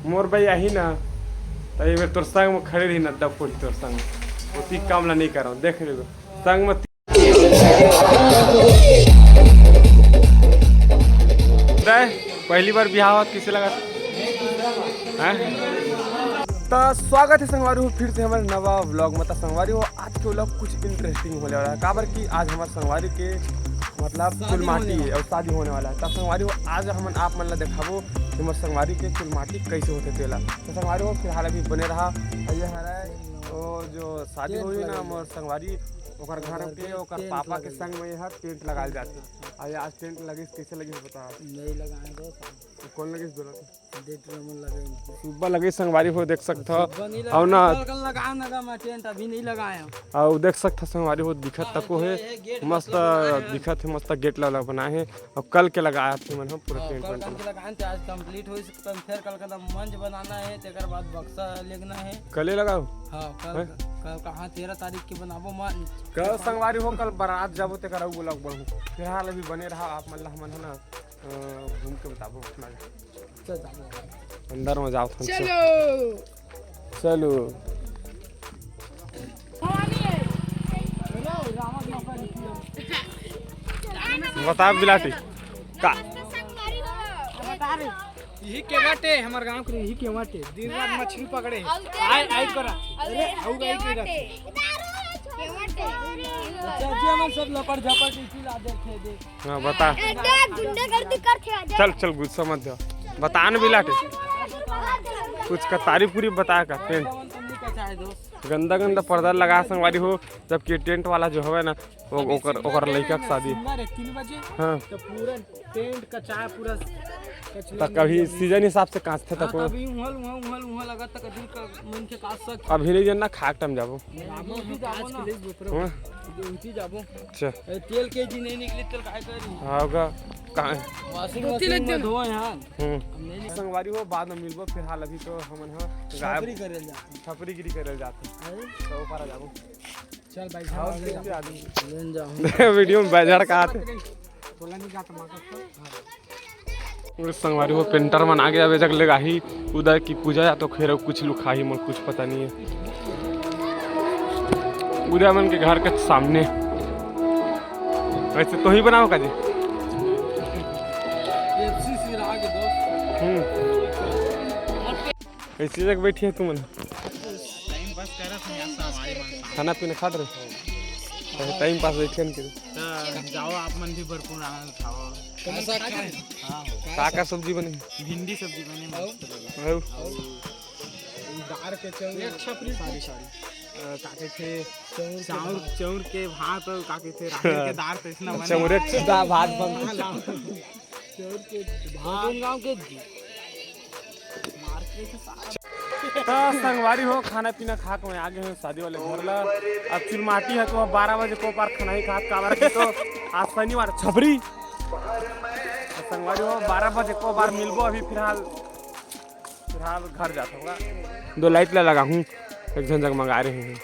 मोर भाई आई ना तो ये तोर संग में खड़े रही नड्डा फोड़ी तोर संग उतनी काम ला नहीं कर रहा हूँ देख ले संग में पहली बार ब्याह हुआ किसे लगा तो स्वागत है संगवारी हो फिर से हमारे नवा व्लॉग में। तो संगवारी हो आज के व्लॉग कुछ इंटरेस्टिंग होने वाला है काबर कि आज हमारे संगवारी के मतलब चुलमाटी है और शादी होने वाला है। तो संगवारी हो आज हम आप मन ला देखाबो कि हमारे संगवारी के चुलमाटी कैसे होते तेला। तो संगवारी हो फिलहाल अभी बने रहा ये हमारा और जो शादी हुई ना हमारे संगवारी ओकर घर के ओकर पापा के संग में यहाँ टेंट लगाए जाते हैं। आज टेंट लगे कैसे लगे बता नहीं लगाए दो कौन लगे बोला सुबह लगे संगवारी हो देख सकता और ना टेंट अभी नहीं लगाए और देख सकता संगवारी हो दिखत तको है मस्त दिखत है मस्त गेट लगा बनाए है और कल के लगाया थे मन पूरा टेंट लगाए थे आज कंप्लीट हो सकता है। फिर कल का मंच बनाना है तेकर बाद बक्सा लेना है कल लगाओ। हाँ कल कहाँ 13 तारीख के बनाबो मंच कल संगवारी हो कल बारात जाबो तेकर वो लग बढ़ू फिलहाल अभी बने रहा आप मन हमन है ना घूम के बताबो अंदर में जाओ चलो चलो बता बिलाटी का यही के बाटे हमार गांव के यही के बाटे दिन रात मछली पकड़े आई करा अरे आउ गई के मन सब लपड़ झपड़ इसी ला देखे दे। हां बता गुंडागर्दी करथे चल गुस्सा मत दे बता न बिलाटे कुछ का तारीफ पूरी बता का टेंट गंदा गंदा पर्दा लगा संगवारी हो जबकि टेंट वाला जो है ना ओकर लड़का के शादी 3 बजे हाँ तो पूरा टेंट का चाय पूरा तो कभी सीजन हिसाब से कांच थे तक अभी उहल लगा तक दिन का मन के काट सक अभी नहीं जानना खाक टाइम जाबो आज के लिए दोपहर उठी जाबो अच्छा तेल के जी नहीं निकले तेल काहे करी हागा कहां वाशिंग मशीन में धो यहां संगवारी हो बाद में मिलबो फिलहाल अभी तो हमन हां छपरी करे जाते छपरीगिरी करे जाते तो ऊपर जाबो चल भाई साहब आदमी लेन जाओ वीडियो में बाजार का आते बोला नहीं जाता मार्केट संगवारी हो पेंटर मन आगे आवे जग लेगा ही उधर की पूजा या तो खैर कुछ लोग खाही मन कुछ पता नहीं है उधर मन के घर के सामने वैसे तो ही बनाओ का जी एफसीसी के दोस्त ऐसी जगह बैठी है तुम टाइम पास कर रहा था ऐसा हमारे मन खाना पीना खा रहे टाइम पास बैठे न जाओ आप मन भी भरपूर आनंद खाओ का सब्जी बनी भिंडी सब्जी बनी दार के चाउर एक छपरी सारी काके थे चाउर के भात और काके थे राहर के दार तो इतना बने चाउर के भात बन चाउर के भात गांव के मार्केट संगवारी हो खाना पीना खा के मैं आगे हूँ शादी वाले घर ला अब चुलमाटी है तो 12 बजे को पार खाना ही खा काबर के तो आज शनिवार छपरी संगवारी हो 12 बजे को बार मिलबो अभी फिलहाल घर जाता होगा 2 लाइट लगा हूँ एक जन जग मंगा रहे हैं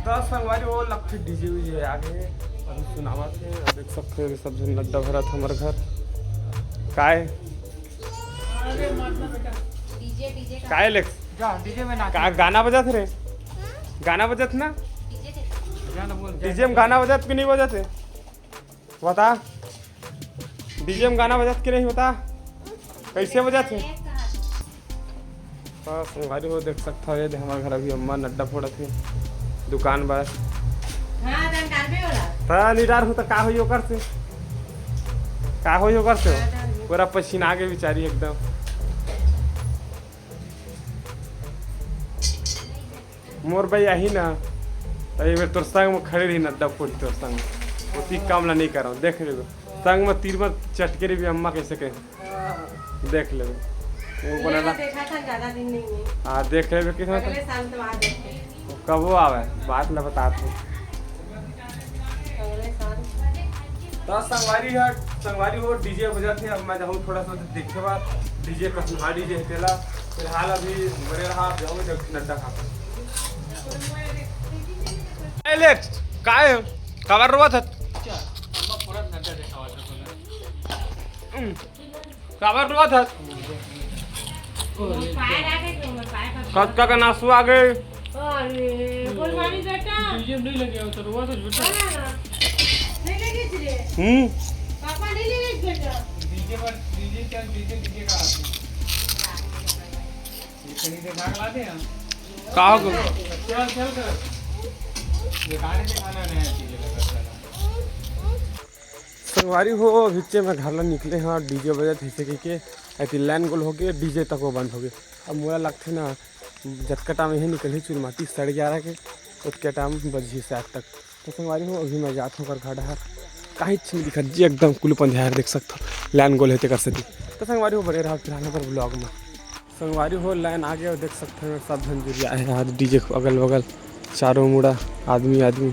10 संगवारी हो लक्ष्य डीजे वीजे आगे अभी सुनावा थे देख सकते हैं सब जन लड्डा भरा था हमारे घर काय काय लेक्स डीजे में ना का गाना बजात रे गाना बजात ना डीजे में गाना बजात कि नहीं बजाते बता डीजे में गाना बजात कि नहीं बता कैसे बजाते बस हमारी वो देख सकता है हमारे घर अभी अम्मा नड्डा फोड़ा थे दुकान बस हाँ निडार हो तो का हो करते का हो करते पूरा पसीना आगे बेचारी एकदम मोर भाई आई ना तो ये तोर संग में खड़े रही नड्डा फोड़ी तोर संग उतनी काम ला नहीं कर रहा हूँ देख ले संग में तीर में चटके रही अम्मा कैसे कहे देख ले वो बोला हाँ देख ले कितना कब वो आवे बात ना बताते तो संगवारी हो डीजे बजा थे अब मैं जाऊँ थोड़ा सा देखे बाद डीजे का डीजे तेला फिलहाल अभी बड़े रहा जाऊँगे नड्डा खा काय कावर रोवत कावर रोवत कब का नासू आ गए संगवारी हो हिच्चे में घर ला निकले हैं और डीजे बजे थे के ऐसी लाइन गोल हो गए डीजे तक वो बंद हो गए। अब मोला लगते ना जतका टाइम यही निकली चुलमाटी 11:30 के उतके टाइम बजी से आज तक। तो संगवारी हो अभी मैं जाता हूँ घर घर कहीं नहीं दिखा जी एकदम कुल पंध्यार देख सकता लाइन गोल होते कर सकती। तो संगवारी हो बड़े रहा फिलहाल पर ब्लॉग में संगवारी हो लाइन आ गया देख सकते हैं सब झंझुरिया है आज डीजे अगल बगल चारों मुड़ा आदमी आदमी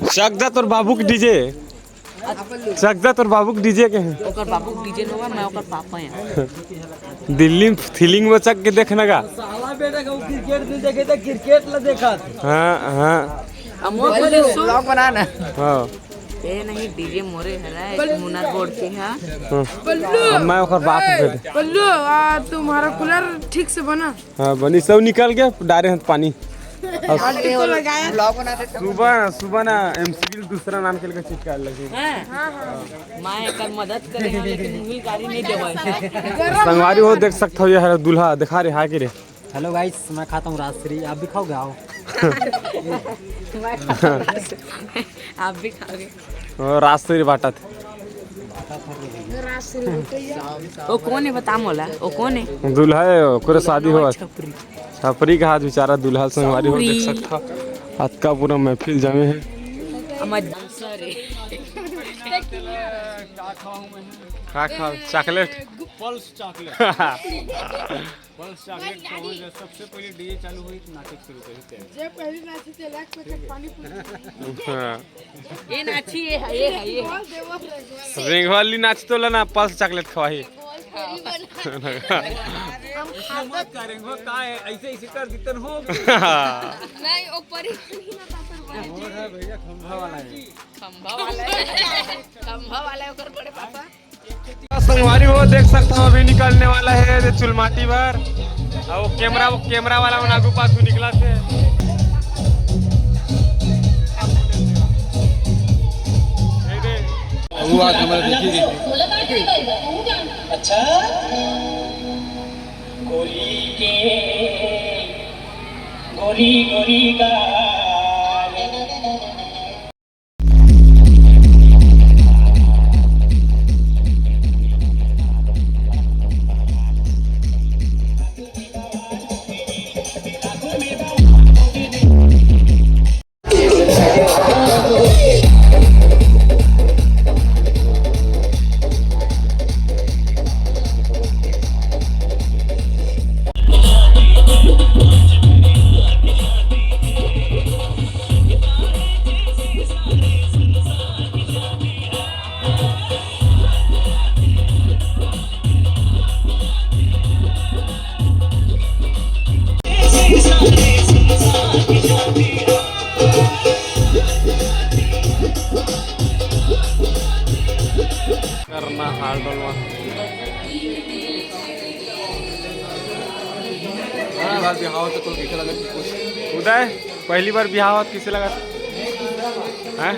चकदा तोर बाबू के डीजे चकदा तोर बाबू के डीजे के हैं ओकर बाबू के डीजे नोवा मैं ओकर पापा हैं दिल्ली में फीलिंग में चक के देखना का साला बेटा को क्रिकेट नहीं देखे तो क्रिकेट ला देखा हाँ अमो बोले व्लॉग बनाना हाँ ए नहीं डीजे मोरे हरा मुन्ना बोर्ड के हां अब मैं ओकर बाप के पल्लू तुम्हारा कूलर ठीक से बना हाँ बनी सब निकल गया डारे हाथ पानी व्लॉग बनाते सुबह ना एमसीबी दूसरा नाम के लिए चिपका लगी मैं एकर मदद करे हैं लेकिन मुही गाड़ी नहीं देवे संगवारी हो देख सकते हो ये दूल्हा दिखा रहे हां के रे। हेलो गाइस मैं खाता हूँ राजश्री आप भी खाओगे आओ आप भी खाओगे और रास्ते बाटा थे ओ कौन है बता मोला ओ कौन है दूल्हा है ओकरे शादी हो छपरी छपरी का हाथ बेचारा दूल्हा संगवारी हो देख सकता हाथ का पूरा महफिल जमे है अमर डांसर है खा chocolate pulse chocolate pulse chocolate खाओ सबसे पहले डीजे चालू हुई नाटक शुरू करते हैं जे पहली नाची ते लाख पे पानी ये नाची ये रिंग वाली नाच तो लेना पल्स चॉकलेट खवाही मत करेंगे का ऐसे ऐसे कर दितन हो नहीं ऊपर ही ना भैया खंभा वाला है खंभा वाला ओकर बड़े पापा संगवारी हो देख सकते हो अभी निकलने वाला है चुलमाटी बार और वो कैमरा वाला नागू पास निकला से अच्छा गोली का करना हाल डोलवा उदय पहली बार बिहार हुआ किसे लगा हैं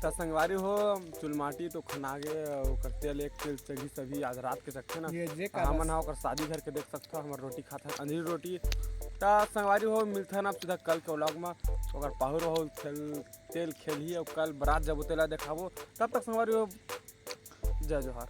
तो संगवारी हो चुलमाटी तो खनागे करते एक तेल चढ़ी सभी आज रात के सकते ना हमन हा शादी घर के देख सकते हो हमार रोटी खाता अंधेरी रोटी तो संगवारी हो मिलता ना सीधा कल के व्लॉग में अगर पाहुर हो तेल खेली और कल बारात जब उतेला देखाबो तब तक संगवारी हो जय जोहार।